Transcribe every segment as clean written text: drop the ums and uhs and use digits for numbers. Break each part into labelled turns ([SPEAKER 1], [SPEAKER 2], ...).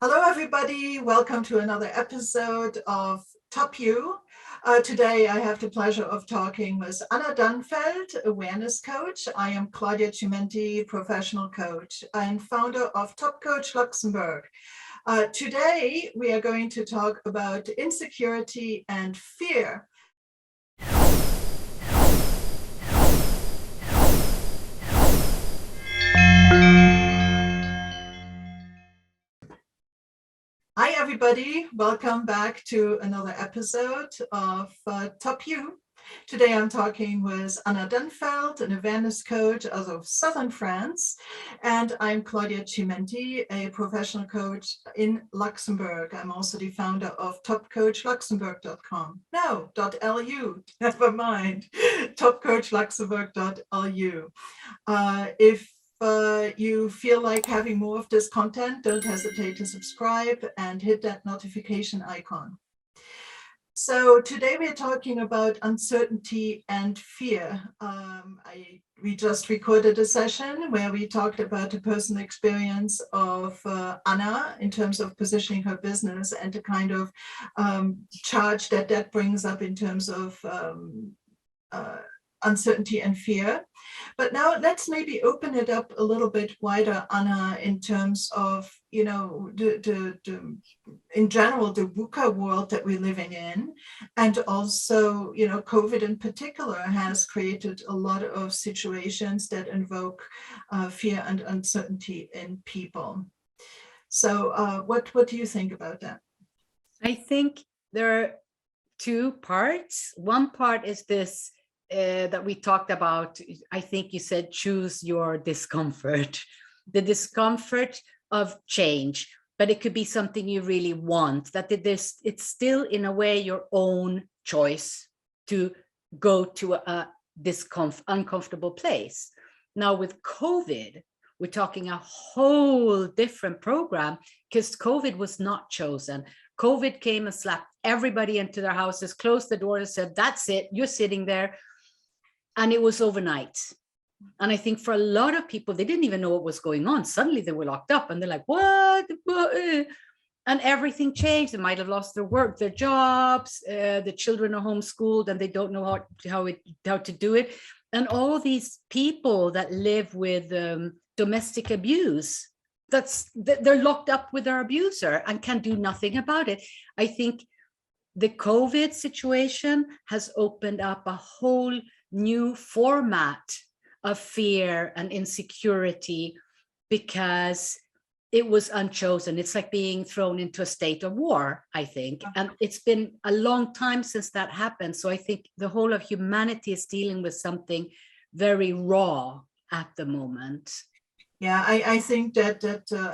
[SPEAKER 1] Hello, everybody. Welcome to another episode of Top You. Today, I have the pleasure of talking with Anna Dannfeld, awareness coach. I am Claudia Cimenti, professional coach and founder of Top Coach Luxembourg. Today, we are going to talk about insecurity and fear. Hi, everybody. Welcome back to another episode of Top You. Today, I'm talking with Anna Dannfeld, an awareness coach out of southern France. And I'm Claudia Cimenti, a professional coach in Luxembourg. I'm also the founder of topcoachluxembourg.com. No, .lu, never mind, topcoachluxembourg.lu. If you feel like having more of this content, don't hesitate to subscribe and hit that notification icon. So today we're talking about uncertainty and fear. We just recorded a session where we talked about the personal experience of Anna in terms of positioning her business and the kind of charge that brings up in terms of uncertainty and fear. But now let's maybe open it up a little bit wider, Anna, in terms of, you know, in general, the VUCA world that we're living in. And also, you know, COVID in particular has created a lot of situations that invoke fear and uncertainty in people. So what do you think about that?
[SPEAKER 2] I think there are two parts. One part is this that we talked about. I think you said choose your discomfort, the discomfort of change, but it could be something you really want, that it's still in a way your own choice to go to a uncomfortable place. Now with COVID, we're talking a whole different program because COVID was not chosen. COVID came and slapped everybody into their houses, closed the door and said, that's it, you're sitting there. And it was overnight. And I think for a lot of people, they didn't even know what was going on. Suddenly they were locked up and they're like, what? And everything changed. They might have lost their work, their jobs, the children are homeschooled and they don't know how to do it. And all these people that live with domestic abuse, they're locked up with their abuser and can do nothing about it. I think the COVID situation has opened up a whole new format of fear and insecurity because it was unchosen. It's like being thrown into a state of war, I think. And it's been a long time since that happened. So I think the whole of humanity is dealing with something very raw at the moment.
[SPEAKER 1] Yeah, I think that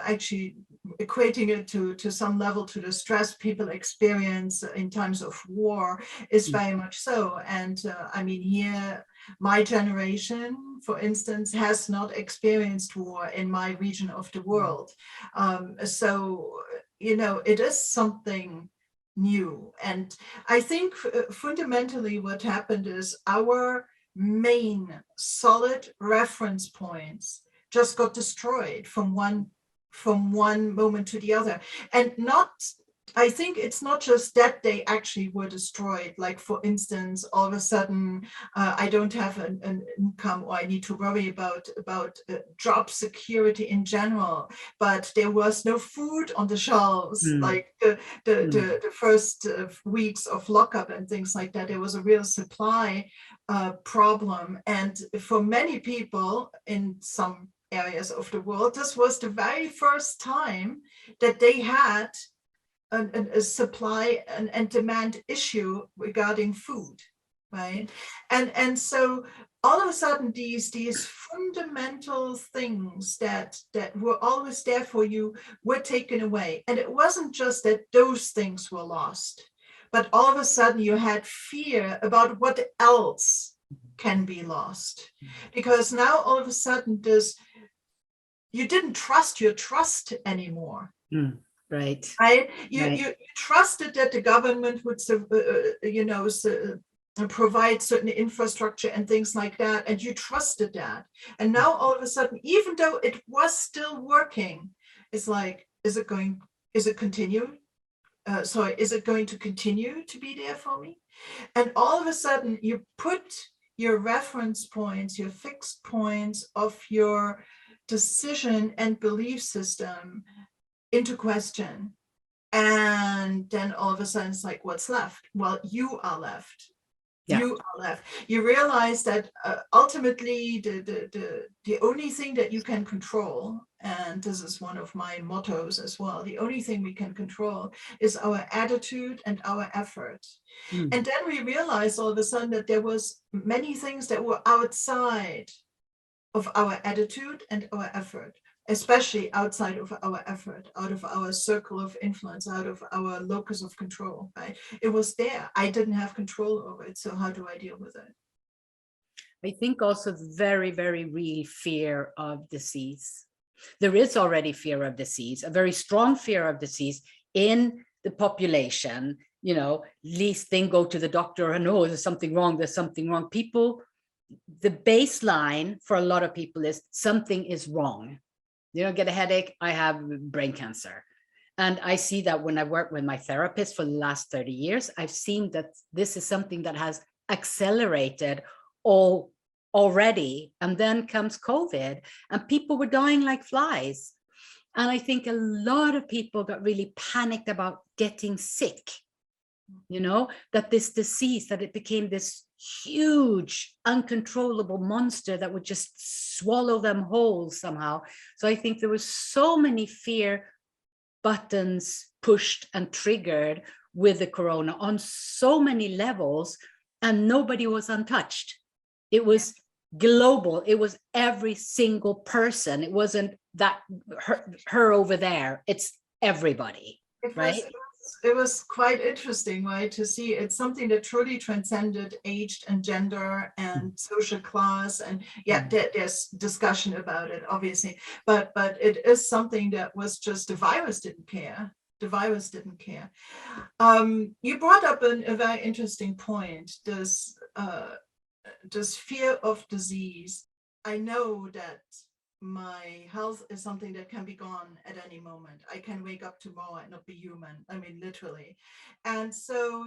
[SPEAKER 1] actually equating it to some level to the stress people experience in times of war is very much so. And I mean, here, my generation, for instance, has not experienced war in my region of the world. So, you know, it is something new. And I think fundamentally what happened is our main solid reference points just got destroyed from one moment to the other. And I think it's not just that they actually were destroyed. Like, for instance, all of a sudden, I don't have an income, or I need to worry about job security in general. But there was no food on the shelves, like the first weeks of lockup and things like that. There was a real supply problem, and for many people in some areas of the world, this was the very first time that they had a supply and demand issue regarding food, right? And so all of a sudden these fundamental things that were always there for you were taken away. And it wasn't just that those things were lost, but all of a sudden you had fear about what else can be lost. Because now all of a sudden you didn't trust your trust anymore.
[SPEAKER 2] Right.
[SPEAKER 1] You trusted that the government would, provide certain infrastructure and things like that, and you trusted that. And now all of a sudden, even though it was still working, it's like, is it going is it continued? Is it going to continue to be there for me? And all of a sudden you put your reference points, your fixed points of your decision and belief system into question. And then all of a sudden it's like, what's left? Well, you are left.
[SPEAKER 2] Yeah.
[SPEAKER 1] You are left. You realize that ultimately the only thing that you can control, and this is one of my mottos as well, the only thing we can control is our attitude and our effort. And then we realized all of a sudden that there was many things that were outside of our attitude and our effort, especially outside of our effort, out of our circle of influence, out of our locus of control, right? It was there. I didn't have control over it. So how do I deal with it?
[SPEAKER 2] I think also the very, very real fear of disease. There is already fear of disease, a very strong fear of disease in the population. You know, least thing, go to the doctor and, oh, there's something wrong, there's something wrong. People, the baseline for a lot of people is something is wrong. You know, get a headache, I have brain cancer. And I see that when I work with my therapist for the last 30 years, I've seen that this is something that has accelerated already. And then comes COVID and people were dying like flies. And I think a lot of people got really panicked about getting sick, you know, that this disease, that it became this huge, uncontrollable monster that would just swallow them whole somehow. So I think there was so many fear buttons pushed and triggered with the corona on so many levels, and nobody was untouched. It was global. It was every single person. It wasn't that her over there. It's everybody, right?
[SPEAKER 1] It was quite interesting, right, to see it's something that truly transcended age and gender and social class. And yeah, there's discussion about it, obviously, but it is something that was just, the virus didn't care. The virus didn't care. You brought up a very interesting point, this fear of disease. I know that my health is something that can be gone at any moment. I can wake up tomorrow and not be human. I mean, literally. And so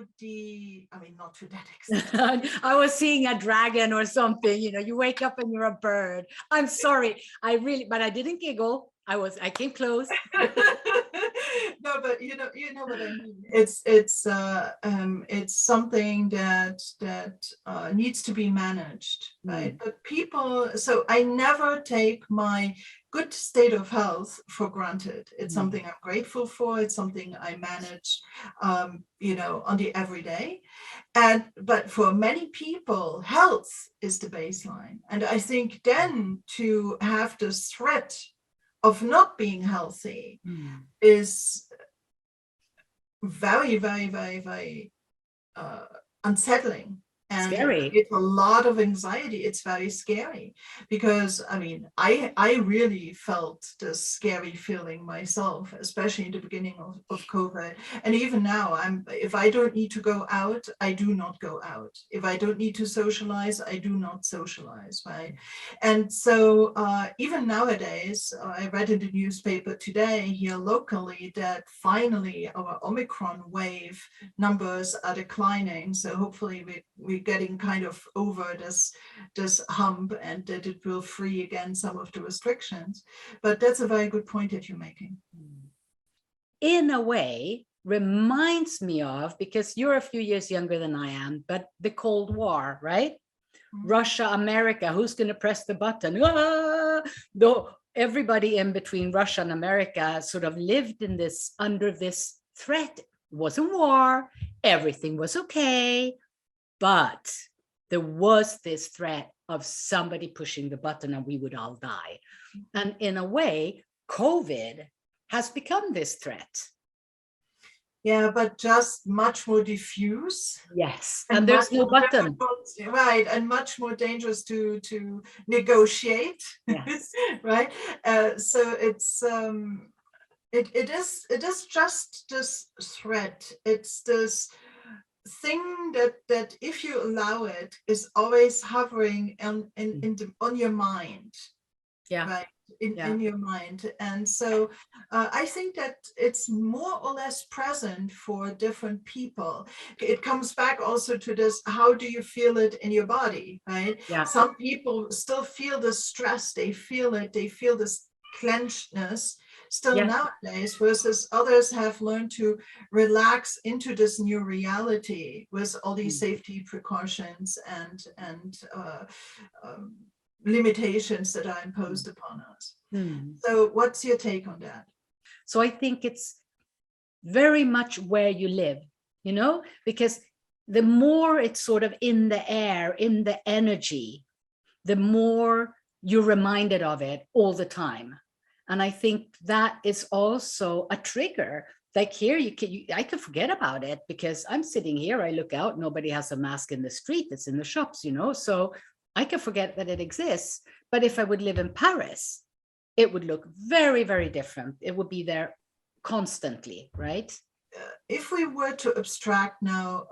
[SPEAKER 1] not to that extent.
[SPEAKER 2] I was seeing a dragon or something, you know, you wake up and you're a bird. I'm sorry. But I didn't giggle. I came close.
[SPEAKER 1] No, but you know what I mean. It's something that needs to be managed, right? But people, so I never take my good state of health for granted. It's something I'm grateful for. It's something I manage, you know, on the everyday. But for many people, health is the baseline. And I think then to have this threat of not being healthy is very, very, very, very unsettling. And
[SPEAKER 2] scary.
[SPEAKER 1] It's a lot of anxiety. It's very scary because, I mean, I really felt this scary feeling myself, especially in the beginning of COVID. And even now, if I don't need to go out, I do not go out. If I don't need to socialize, I do not socialize, right? And so even nowadays, I read in the newspaper today here locally that finally our Omicron wave numbers are declining. So hopefully we're getting kind of over this hump and that it will free again some of the restrictions. But that's a very good point that you're making.
[SPEAKER 2] In a way, reminds me of, because you're a few years younger than I am, but the Cold War, right? Russia, America, who's going to press the button? Though everybody in between Russia and America sort of lived in this, under this threat. It wasn't war, everything was okay. But there was this threat of somebody pushing the button and we would all die. And in a way, COVID has become this threat.
[SPEAKER 1] Yeah, but just much more diffuse.
[SPEAKER 2] Yes, and there's no button.
[SPEAKER 1] Right, and much more dangerous to negotiate. Yes. Right. So it's it is just this threat. It's this thing that if you allow it is always hovering on your mind.
[SPEAKER 2] Yeah.
[SPEAKER 1] Right. in your mind. And so I think that it's more or less present for different people. It comes back also to this, how do you feel it in your body, right?
[SPEAKER 2] Yeah.
[SPEAKER 1] Some people still feel the stress, they feel it, they feel this clenchedness still nowadays, versus others have learned to relax into this new reality with all these safety precautions and limitations that are imposed upon us. So what's your take on that?
[SPEAKER 2] So I think it's very much where you live, you know, because the more it's sort of in the air, in the energy, the more you're reminded of it all the time. And I think that is also a trigger. Like here, I can forget about it because I'm sitting here, I look out, nobody has a mask in the street, it's in the shops, you know, so I can forget that it exists. But if I would live in Paris, it would look very, very different. It would be there constantly, right?
[SPEAKER 1] If we were to abstract now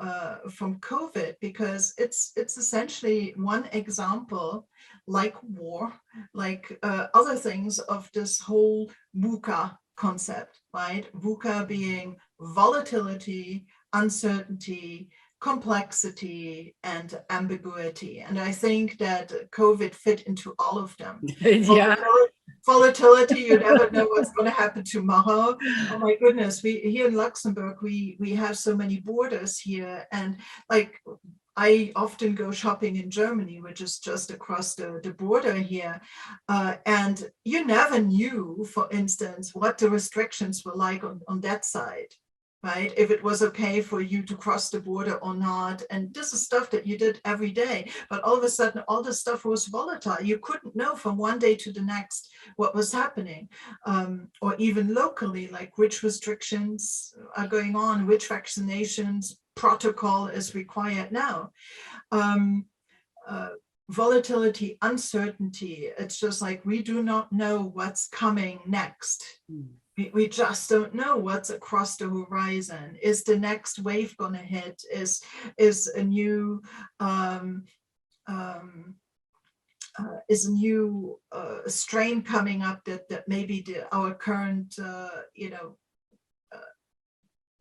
[SPEAKER 1] from COVID, because it's essentially one example, like war, like other things of this whole VUCA concept, right? VUCA being volatility, uncertainty, complexity, and ambiguity. And I think that COVID fit into all of them.
[SPEAKER 2] Yeah.
[SPEAKER 1] Volatility, you never know what's going to happen tomorrow. Oh my goodness, we here in Luxembourg, we have so many borders here, and like I often go shopping in Germany, which is just across the border here, and you never knew, for instance, what the restrictions were like on that side. Right? If it was okay for you to cross the border or not. And this is stuff that you did every day. But all of a sudden, all this stuff was volatile. You couldn't know from one day to the next what was happening. Or even locally, like which restrictions are going on, which vaccinations protocol is required now. Volatility, uncertainty. It's just like we do not know what's coming next. We just don't know what's across the horizon. Is the next wave going to hit? Is a new is a new strain coming up that maybe our current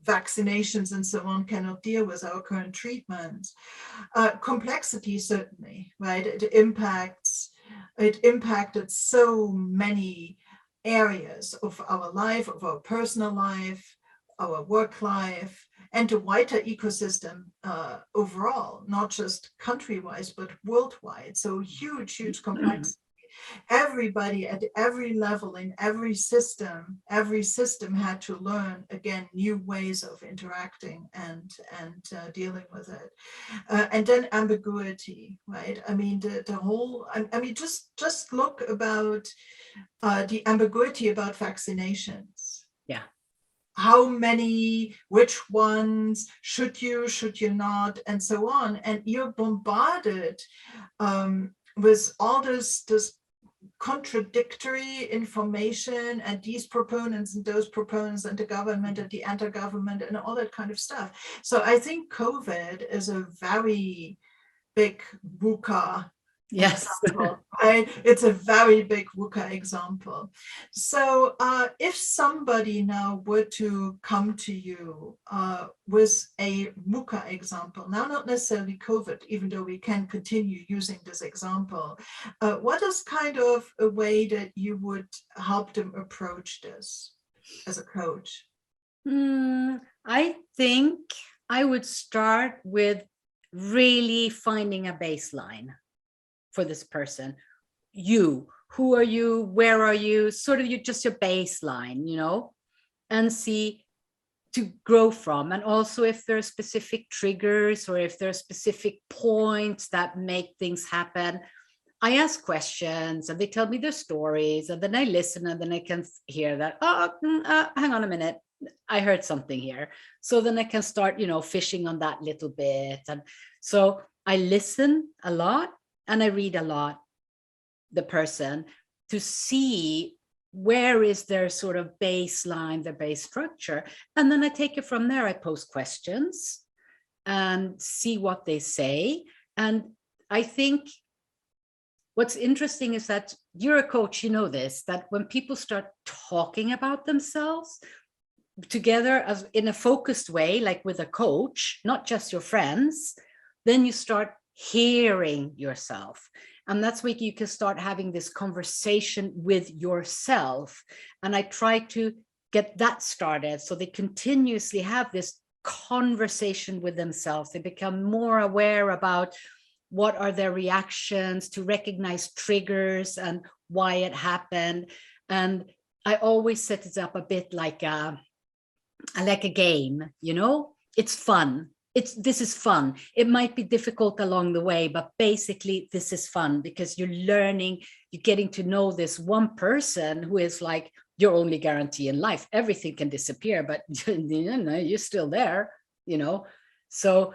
[SPEAKER 1] vaccinations and so on cannot deal with, our current treatments. Complexity, certainly, right? It impacted so many areas of our life, of our personal life, our work life, and the wider ecosystem overall, not just country-wise, but worldwide. So huge, huge complexity. Everybody at every level in every system had to learn, again, new ways of interacting and dealing with it. And then ambiguity, right? I mean, the whole, I mean, just look about the ambiguity about vaccinations.
[SPEAKER 2] Yeah.
[SPEAKER 1] How many, which ones, should you not, and so on. And you're bombarded with all this contradictory information, and these proponents and those proponents, and the government and the anti-government and all that kind of stuff. So I think COVID is a very big VUCA example, right? It's a very big VUCA example. So if somebody now were to come to you with a VUCA example, now not necessarily COVID, even though we can continue using this example, what is kind of a way that you would help them approach this as a coach?
[SPEAKER 2] I think I would start with really finding a baseline for this person. You, who are you, where are you, sort of just your baseline, you know, and see to grow from. And also if there are specific triggers or if there are specific points that make things happen, I ask questions and they tell me their stories, and then I listen, and then I can hear that, hang on a minute, I heard something here. So then I can start, you know, fishing on that little bit. And so I listen a lot and I read a lot, the person, to see where is their sort of baseline, their base structure. And then I take it from there. I pose questions and see what they say. And I think what's interesting is that you're a coach, you know this, that when people start talking about themselves together as in a focused way, like with a coach, not just your friends, then you start hearing yourself. And that's where you can start having this conversation with yourself. And I try to get that started so they continuously have this conversation with themselves. They become more aware about what are their reactions, to recognize triggers and why it happened. And I always set it up a bit like a game, you know, it's fun. This is fun. It might be difficult along the way, but basically this is fun because you're learning, you're getting to know this one person who is like your only guarantee in life. Everything can disappear, but you know, you're still there, you know. So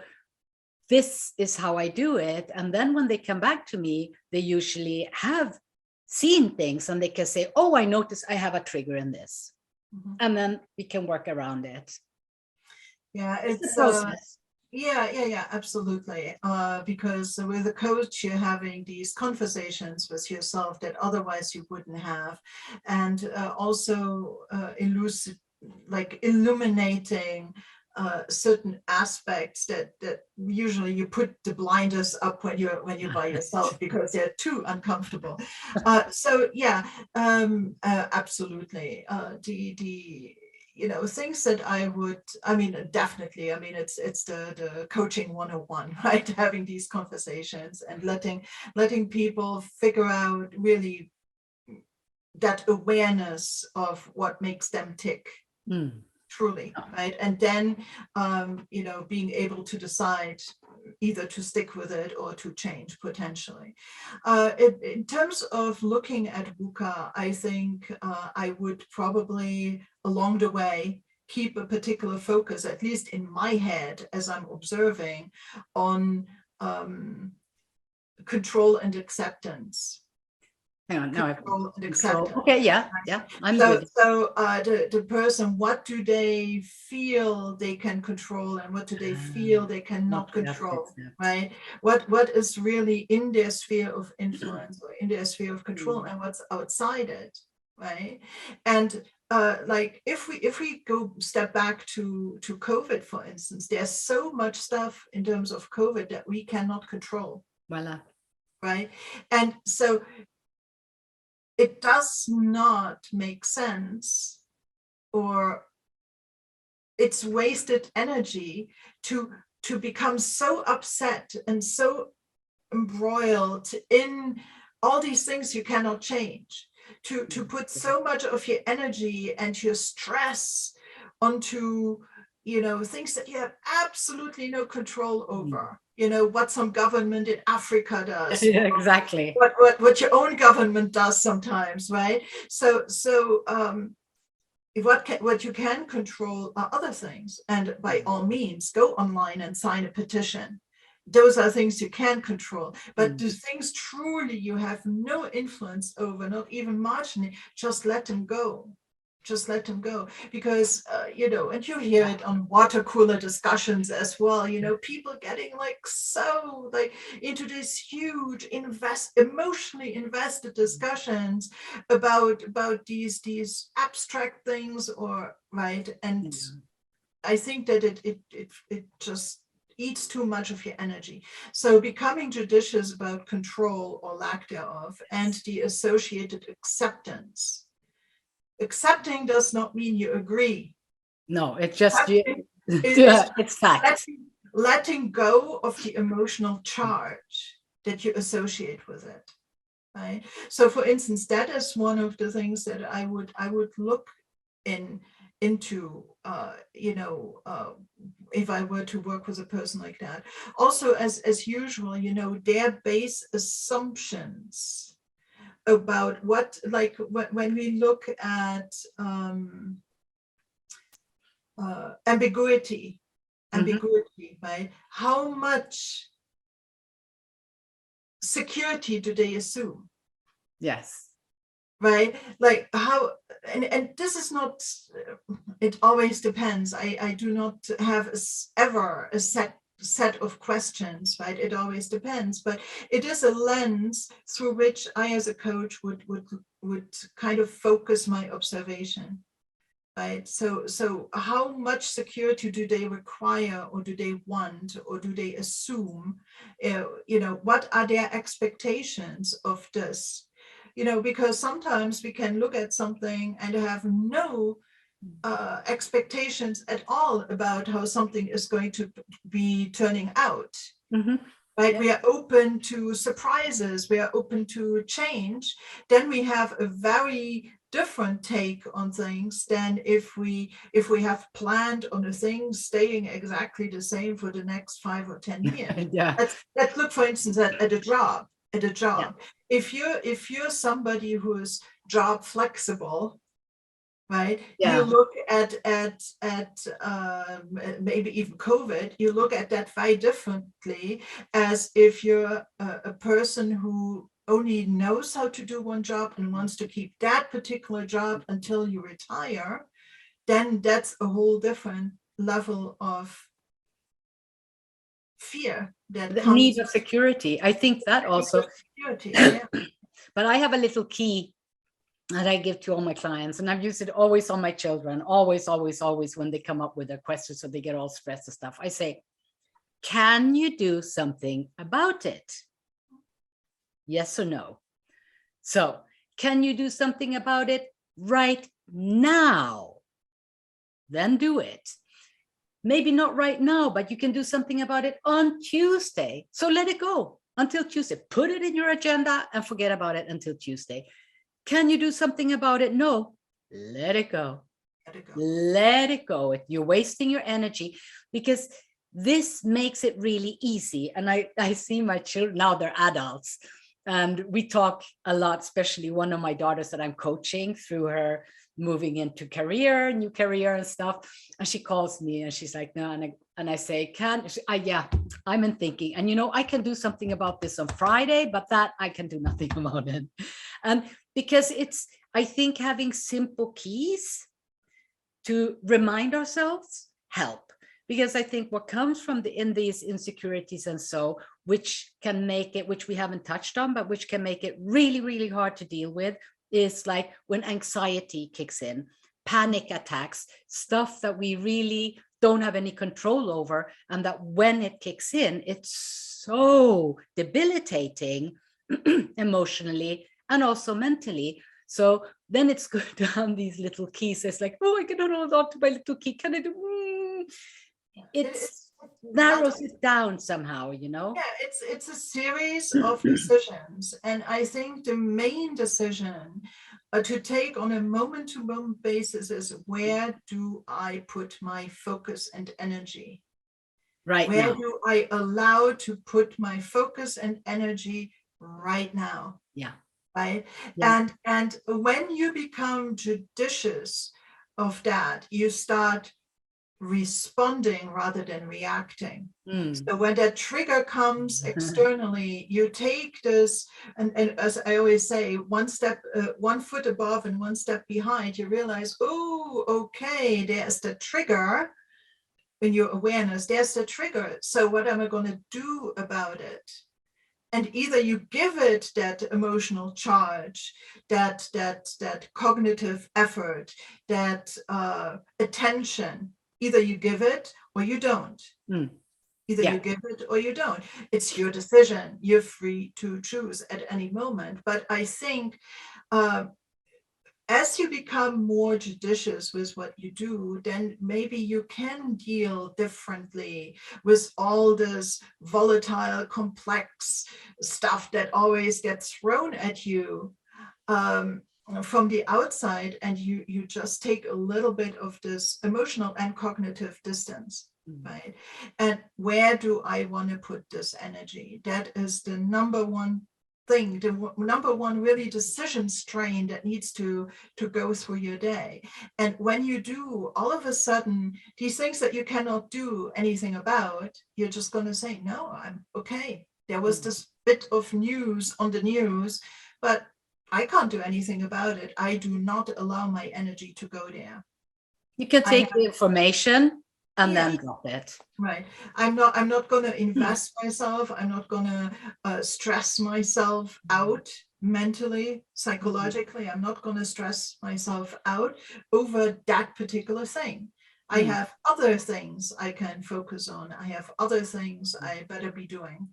[SPEAKER 2] this is how I do it. And then when they come back to me, they usually have seen things and they can say, oh, I noticed I have a trigger in this. Mm-hmm. And then we can work around it.
[SPEAKER 1] Yeah, it's
[SPEAKER 2] a process.
[SPEAKER 1] Yeah, absolutely. Because with a coach, you're having these conversations with yourself that otherwise you wouldn't have, and also illuminating certain aspects that usually you put the blinders up when you're by yourself because they're too uncomfortable. So yeah, absolutely. You know, things that definitely, it's the coaching 101, right? Having these conversations and letting people figure out really that awareness of what makes them tick. Truly, right? And then, you know, being able to decide either to stick with it or to change potentially. In terms of looking at VUCA, I think I would probably along the way keep a particular focus, at least in my head, as I'm observing, on control and acceptance.
[SPEAKER 2] Hang on, now
[SPEAKER 1] control and acceptance.
[SPEAKER 2] Okay, yeah, I'm good.
[SPEAKER 1] So the person, what do they feel they can control and what do they feel they cannot control, right? What is really in their sphere of influence or in their sphere of control and what's outside it, right? And like if we go step back to COVID, for instance, there's so much stuff in terms of COVID that we cannot control.
[SPEAKER 2] Voila.
[SPEAKER 1] Right. And so it does not make sense, or it's wasted energy to become so upset and so embroiled in all these things you cannot change, to put so much of your energy and your stress onto, you know, things that you have absolutely no control over. You know, what some government in Africa does.
[SPEAKER 2] Yeah, exactly.
[SPEAKER 1] What your own government does sometimes, right? So what you can control are other things. And by all means, go online and sign a petition. Those are things you can control. But the things truly you have no influence over, not even marginally, just let them go. Just let them go, because you know, and you hear it on water cooler discussions as well, you know, people getting like so like into these huge emotionally invested discussions about these abstract things, or right. And I think that it just eats too much of your energy. So becoming judicious about control or lack thereof and the associated acceptance. Accepting does not mean you agree.
[SPEAKER 2] No, it's just it's fact.
[SPEAKER 1] Letting go of the emotional charge that you associate with it. Right. So, for instance, that is one of the things that I would look into. You know, if I were to work with a person like that. Also, as usual, you know, their base assumptions about what, like when we look at ambiguity, right? How much security do they assume?
[SPEAKER 2] Yes.
[SPEAKER 1] Right? Like how, and this is not, it always depends. I do not have ever a set set of questions, right? It always depends, but it is a lens through which I, as a coach, would kind of focus my observation, right? So how much security do they require, or do they want, or do they assume? What are their expectations of this? Because sometimes we can look at something and have no expectations at all about how something is going to be turning out. Right? We are open to surprises, we are open to change. Then we have a very different take on things than if we have planned on a thing staying exactly the same for the next 5 or 10 years. Let's look, for instance, at a job. If you're somebody who's job flexible, right? You look at maybe even COVID, you look at that very differently, as if you're a person who only knows how to do one job and wants to keep that particular job until you retire. Then that's a whole different level of fear that
[SPEAKER 2] the
[SPEAKER 1] comes.
[SPEAKER 2] Need of security. I think that also.
[SPEAKER 1] Security, yeah.
[SPEAKER 2] But I have a little key that I give to all my clients, and I've used it always on my children, always when they come up with their questions, so they get all stressed and stuff. I say, can you do something about it? Yes or no? So, can you do something about it right now? Then do it. Maybe not right now, but you can do something about it on Tuesday. So let it go until Tuesday. Put it in your agenda and forget about it until Tuesday. Can you do something about it? No, let it go. Let it go. You're wasting your energy, because this makes it really easy. And I see my children, now they're adults, and we talk a lot, especially one of my daughters that I'm coaching through her moving into new career and stuff. And she calls me and she's like, no, and I say, yeah, I'm in thinking. And I can do something about this on Friday, but that I can do nothing about it. And because I think having simple keys to remind ourselves help. Because I think what comes from in these insecurities and which can make it, which we haven't touched on, but which can make it really, really hard to deal with, is like when anxiety kicks in, panic attacks, stuff that we really don't have any control over, and that when it kicks in, it's so debilitating emotionally and also mentally. So then it's good to have these little keys. It's like, oh, I cannot hold on to my little key. Can I do? It narrows it down somehow, Yeah,
[SPEAKER 1] it's a series of decisions. And I think the main decision to take on a moment-to-moment basis is, where do I put my focus and energy? Where do I allow to put my focus and energy right now?
[SPEAKER 2] Yeah.
[SPEAKER 1] Right. Yeah. And when you become judicious of that, you start responding rather than reacting. So when that trigger comes externally, you take this, and as I always say, one foot above and one step behind, you realize, oh, okay, there's the trigger. In your awareness, there's the trigger. So what am I going to do about it? And either you give it that emotional charge, that cognitive effort, that attention. Either you give it or you don't. Either you give it or you don't. It's your decision. You're free to choose at any moment. But I think as you become more judicious with what you do, then maybe you can deal differently with all this volatile, complex stuff that always gets thrown at you from the outside, and you just take a little bit of this emotional and cognitive distance, right? And where do I want to put this energy? That is the number one thing, the number one really decision strain that needs to go through your day. And when you do, all of a sudden, these things that you cannot do anything about, you're just going to say, no, I'm okay. There was this bit of news on the news, but I can't do anything about it. I do not allow my energy to go there.
[SPEAKER 2] You can take the information and then drop it.
[SPEAKER 1] Right. I'm not going to invest myself. I'm not going to stress myself out mentally, psychologically. I'm not going to stress myself out over that particular thing. I have other things I can focus on. I have other things I better be doing.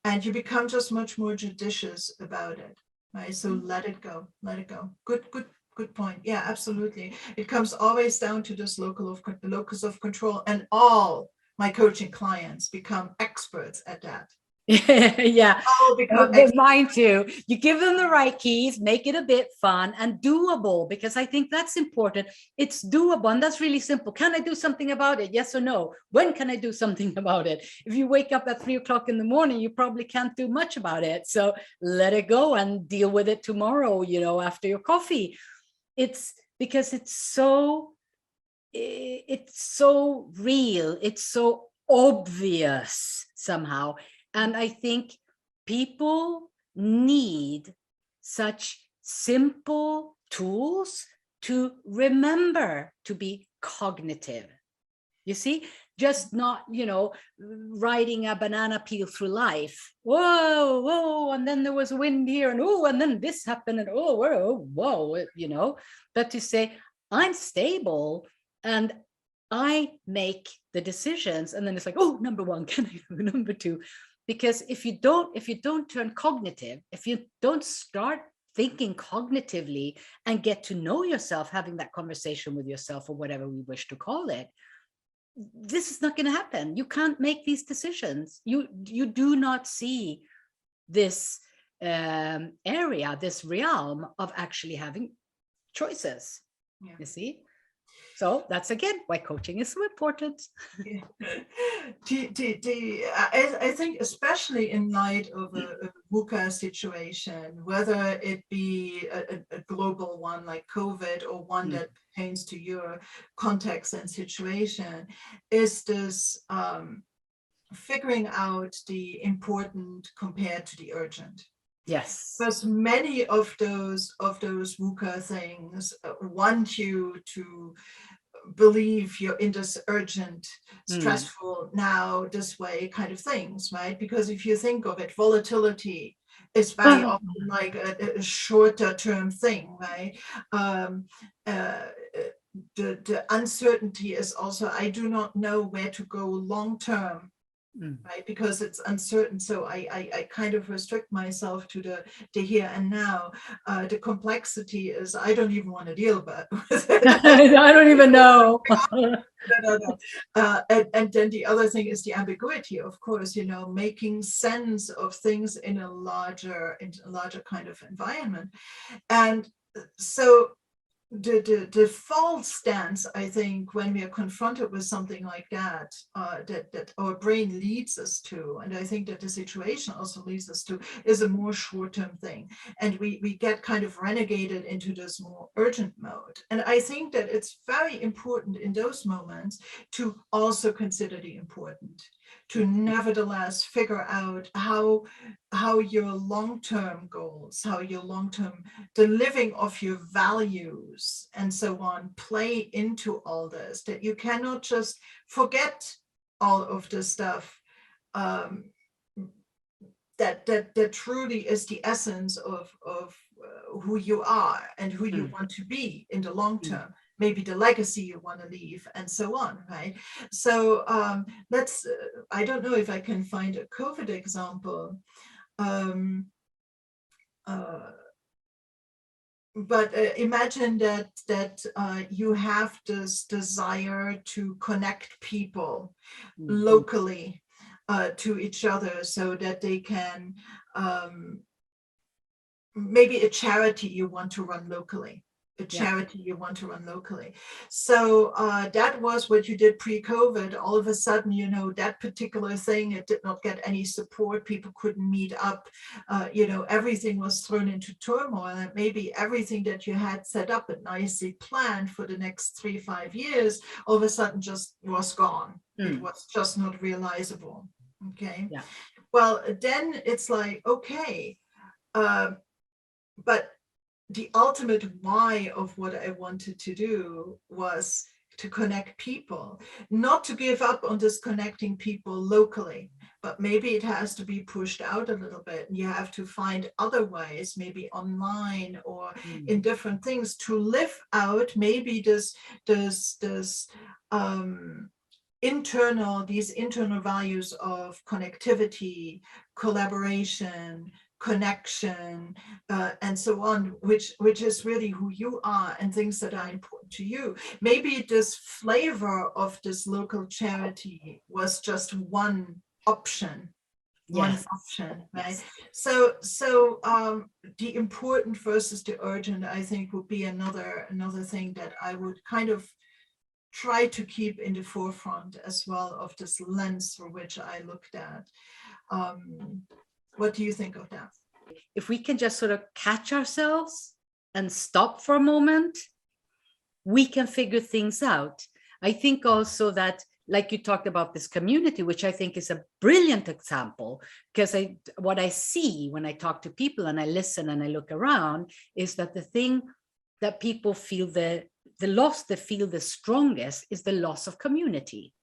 [SPEAKER 1] And you become just much more judicious about it. Right. So let it go. Let it go. Good point. Yeah, absolutely. It comes always down to this locus of control, and all my coaching clients become experts at that.
[SPEAKER 2] Yeah,
[SPEAKER 1] All become
[SPEAKER 2] mine too. You give them the right keys, make it a bit fun and doable, because I think that's important. It's doable, and that's really simple. Can I do something about it? Yes or no? When can I do something about it? If you wake up at 3 o'clock in the morning, you probably can't do much about it. So let it go and deal with it tomorrow, you know, after your coffee. It's because it's so real, it's so obvious somehow. And I think people need such simple tools to remember to be cognitive. You see, just not, you know, riding a banana peel through life. Whoa, whoa, and then there was a wind here, and oh, and then this happened, and oh, whoa, whoa, you know, but to say, I'm stable and I make the decisions, and then it's like, oh, number one, can I do number two? Because if you don't turn cognitive, if you don't start thinking cognitively and get to know yourself, having that conversation with yourself, or whatever we wish to call it, this is not going to happen. You can't make these decisions. You do not see this area, this realm of actually having choices. Yeah. You see? So that's again why coaching is so important.
[SPEAKER 1] Yeah. I think especially in light of a VUCA situation, whether it be a global one like COVID or one that pertains to your context and situation, is this figuring out the important compared to the urgent.
[SPEAKER 2] Yes.
[SPEAKER 1] Because many of those VUCA things want you to believe you're in this urgent, stressful, now this way kind of things, right? Because if you think of it, volatility is very often like a shorter term thing, right? The uncertainty is also, I do not know where to go long term. Right, because it's uncertain, so I kind of restrict myself to the here and now. The complexity is I don't even want to deal with it.
[SPEAKER 2] I don't even know.
[SPEAKER 1] No. And then the other thing is the ambiguity, of course, you know, making sense of things in a larger kind of environment. And so the default stance, I think, when we are confronted with something like that, that our brain leads us to, and I think that the situation also leads us to, is a more short-term thing. And we get kind of renegated into this more urgent mode. And I think that it's very important in those moments to also consider the important, to nevertheless figure out how your long-term goals, how your long-term, the living of your values and so on play into all this, that you cannot just forget all of the stuff that truly is the essence of who you are and who you want to be in the long term. Maybe the legacy you want to leave, and so on, right? So let's, I don't know if I can find a COVID example, but imagine that you have this desire to connect people locally to each other so that they can, maybe a charity you want to run locally. So that was what you did pre-COVID. All of a sudden, you know, that particular thing, it did not get any support. People couldn't meet up. You know, everything was thrown into turmoil, and maybe everything that you had set up and nicely planned for the next 3-5 years, all of a sudden just was gone. It was just not realizable. Okay. Yeah. Well, then it's like, okay, but the ultimate why of what I wanted to do was to connect people, not to give up on disconnecting people locally, but maybe it has to be pushed out a little bit. You have to find other ways, maybe online or in different things, to live out maybe this these internal values of connectivity, collaboration, connection, and so on, which is really who you are and things that are important to you. Maybe this flavor of this local charity was just one option.
[SPEAKER 2] Yes.
[SPEAKER 1] Right?
[SPEAKER 2] Yes.
[SPEAKER 1] So the important versus the urgent, I think, would be another thing that I would kind of try to keep in the forefront as well of this lens for which I looked at. What do you think of that?
[SPEAKER 2] If we can just sort of catch ourselves and stop for a moment, we can figure things out. I think also that, like you talked about this community, which I think is a brilliant example, because what I see when I talk to people and I listen and I look around is that the thing that people feel the loss they feel the strongest is the loss of community.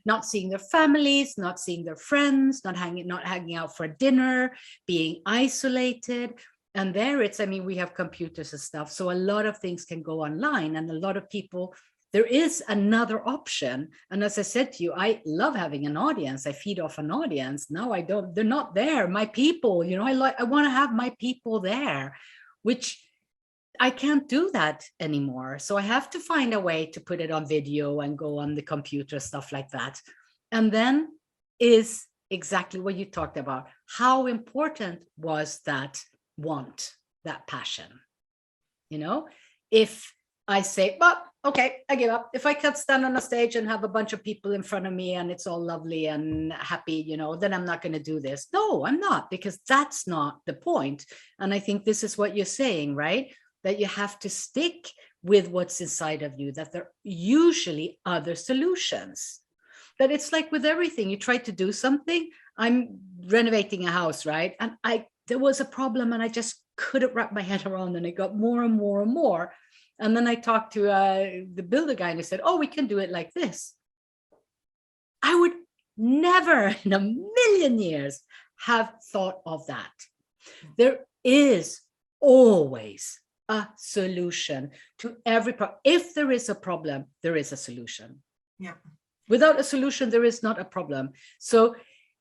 [SPEAKER 2] Not seeing their families, not seeing their friends, not hanging out for dinner, being isolated. And there it's, I mean, we have computers and stuff, so a lot of things can go online, and a lot of people, there is another option. And as I said to you, I love having an audience. I feed off an audience. Now I don't, they're not there. My people, you know, I want to have my people there, which I can't do that anymore. So I have to find a way to put it on video and go on the computer, stuff like that. And then is exactly what you talked about. How important was that want, that passion? You know, if I say, well, okay, I give up. If I can't stand on a stage and have a bunch of people in front of me and it's all lovely and happy, you know, then I'm not going to do this. No, I'm not, because that's not the point. And I think this is what you're saying, right? That you have to stick with what's inside of you, that there are usually other solutions. That it's like with everything, you try to do something. I'm renovating a house, right? And there was a problem and I just couldn't wrap my head around, and it got more and more and more. And then I talked to the builder guy and he said, oh, we can do it like this. I would never in a million years have thought of that. There is always a solution to every problem. If there is a problem, there is a solution.
[SPEAKER 1] Yeah.
[SPEAKER 2] Without a solution, there is not a problem. So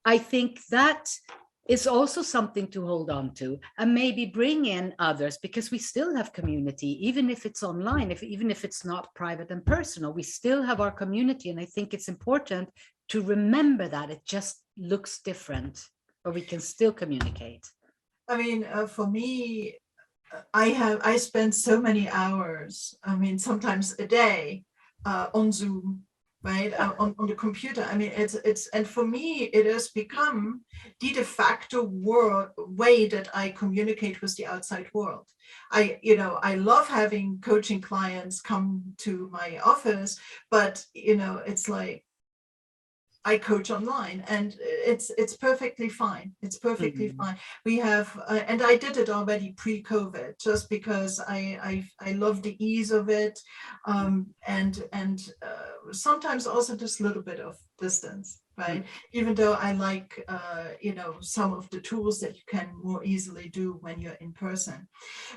[SPEAKER 2] I think that is also something to hold on to, and maybe bring in others, because we still have community, even if it's online, even if it's not private and personal, we still have our community. And I think it's important to remember that it just looks different, but we can still communicate.
[SPEAKER 1] I mean, for me, I spend so many hours, I mean, sometimes a day on Zoom, right? On the computer. I mean, it's, and for me, it has become the de facto way that I communicate with the outside world. I love having coaching clients come to my office, but, it's like, I coach online, and it's perfectly fine. It's perfectly fine. We have, and I did it already pre-COVID, just because I love the ease of it, and sometimes also just a little bit of distance, right? Even though I like, some of the tools that you can more easily do when you're in person.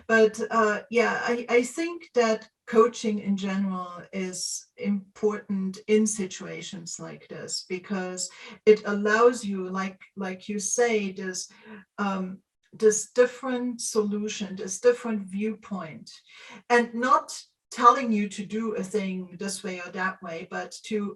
[SPEAKER 1] But I think that coaching in general is important in situations like this, because it allows you, like you say, this different solution, this different viewpoint, and not telling you to do a thing this way or that way, but to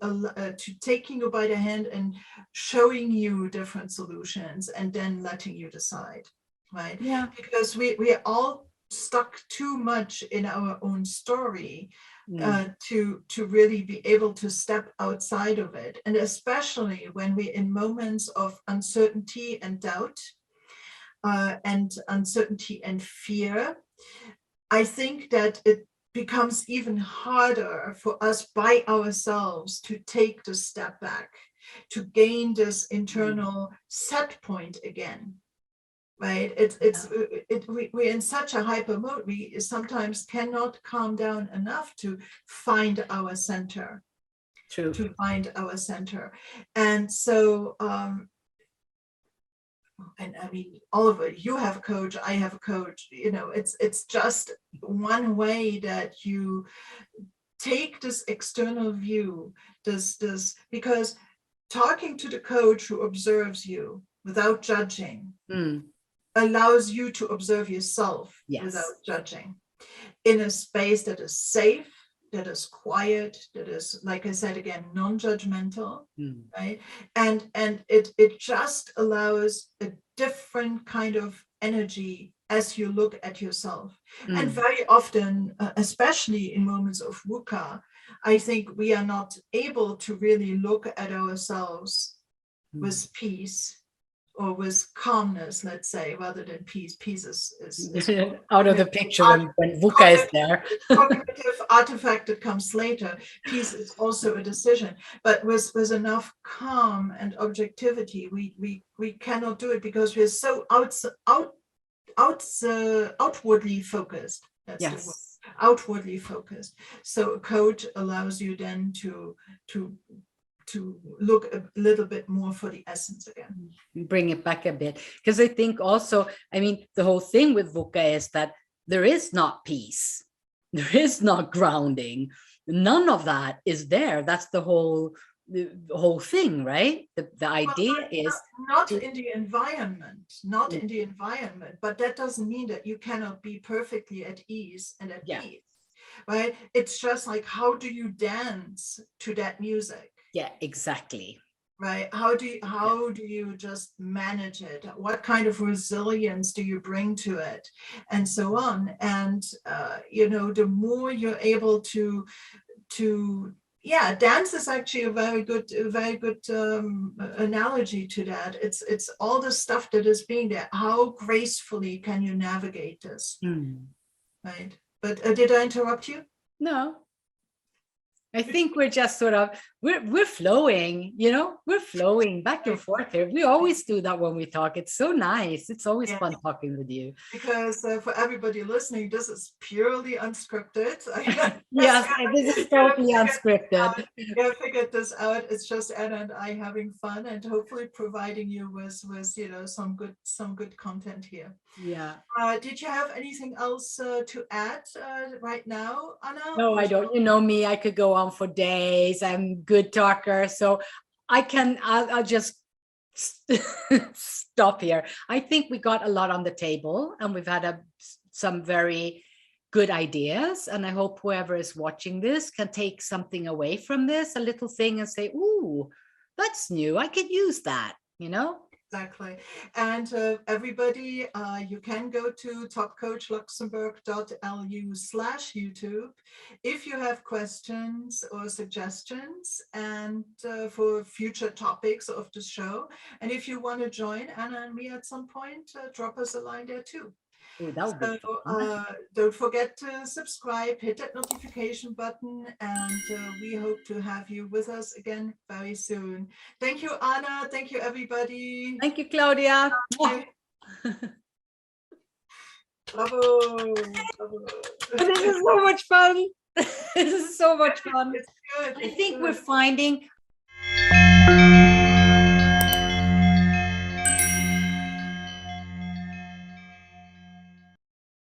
[SPEAKER 1] taking you by the hand and showing you different solutions, and then letting you decide, right?
[SPEAKER 2] Yeah.
[SPEAKER 1] Because we are all stuck too much in our own story to really be able to step outside of it. And especially when we're in moments of uncertainty and doubt, and uncertainty and fear, I think that it becomes even harder for us by ourselves to take the step back, to gain this internal set point again, right? We're in such a hyper mode. We sometimes cannot calm down enough to find our center.
[SPEAKER 2] True.
[SPEAKER 1] To find our center. And so, and I mean, Oliver, you have a coach, I have a coach, you know, it's just one way that you take this external view, because talking to the coach who observes you without judging allows you to observe yourself without judging in a space that is safe, that is quiet, that is, like I said again, non-judgmental, right? And it just allows a different kind of energy as you look at yourself. And very often, especially in moments of VUCA, I think we are not able to really look at ourselves with peace or with calmness, let's say, rather than peace. Peace is
[SPEAKER 2] out of the picture when VUCA is there.
[SPEAKER 1] Cognitive artifact that comes later. Peace is also a decision, but with enough calm and objectivity, we cannot do it because we're so outwardly focused. That's the word. Outwardly focused. So a coach allows you then to look a little bit more for the essence again.
[SPEAKER 2] Bring it back a bit. Because I think also, I mean, the whole thing with VUCA is that there is not peace. There is not grounding. None of that is there. That's the whole thing, right? The idea is
[SPEAKER 1] not in the environment, in the environment, but that doesn't mean that you cannot be perfectly at ease and at peace, right? It's just like, how do you dance to that music?
[SPEAKER 2] Yeah, exactly.
[SPEAKER 1] Right. How do you just manage it? What kind of resilience do you bring to it, and so on? And you know, the more you're able to dance is actually a very good analogy to that. It's all the stuff that is being there. How gracefully can you navigate this? Right. But did I interrupt you?
[SPEAKER 2] No. I think we're just sort of, we're flowing, you know, we're flowing back and forth here. We always do that when we talk. It's so nice. It's always fun talking with you.
[SPEAKER 1] Because for everybody listening, this is purely unscripted.
[SPEAKER 2] Yes, this is totally unscripted.
[SPEAKER 1] I figured this out. It's just Anna and I having fun and hopefully providing you with you know, some good content here.
[SPEAKER 2] Yeah.
[SPEAKER 1] Did you have anything else to add right now, Anna?
[SPEAKER 2] No, I don't. You know me, I could go on for days. I'm a good talker, so I'll just stop here. I think we got a lot on the table and we've had some very good ideas. And I hope whoever is watching this can take something away from this, a little thing, and say, ooh, that's new. I could use that, you know?
[SPEAKER 1] Exactly. And everybody, you can go to topcoachluxembourg.lu/YouTube if you have questions or suggestions and for future topics of the show. And if you want to join Anna and me at some point, drop us a line there too.
[SPEAKER 2] Ooh, that would be fun.
[SPEAKER 1] Don't forget to subscribe, hit that notification button, and we hope to have you with us again very soon. Thank you, Anna. Thank you, everybody.
[SPEAKER 2] Thank you, Claudia.
[SPEAKER 1] Bravo.
[SPEAKER 2] This is so much fun. This is so much fun.
[SPEAKER 1] It's good.
[SPEAKER 2] I think we're finding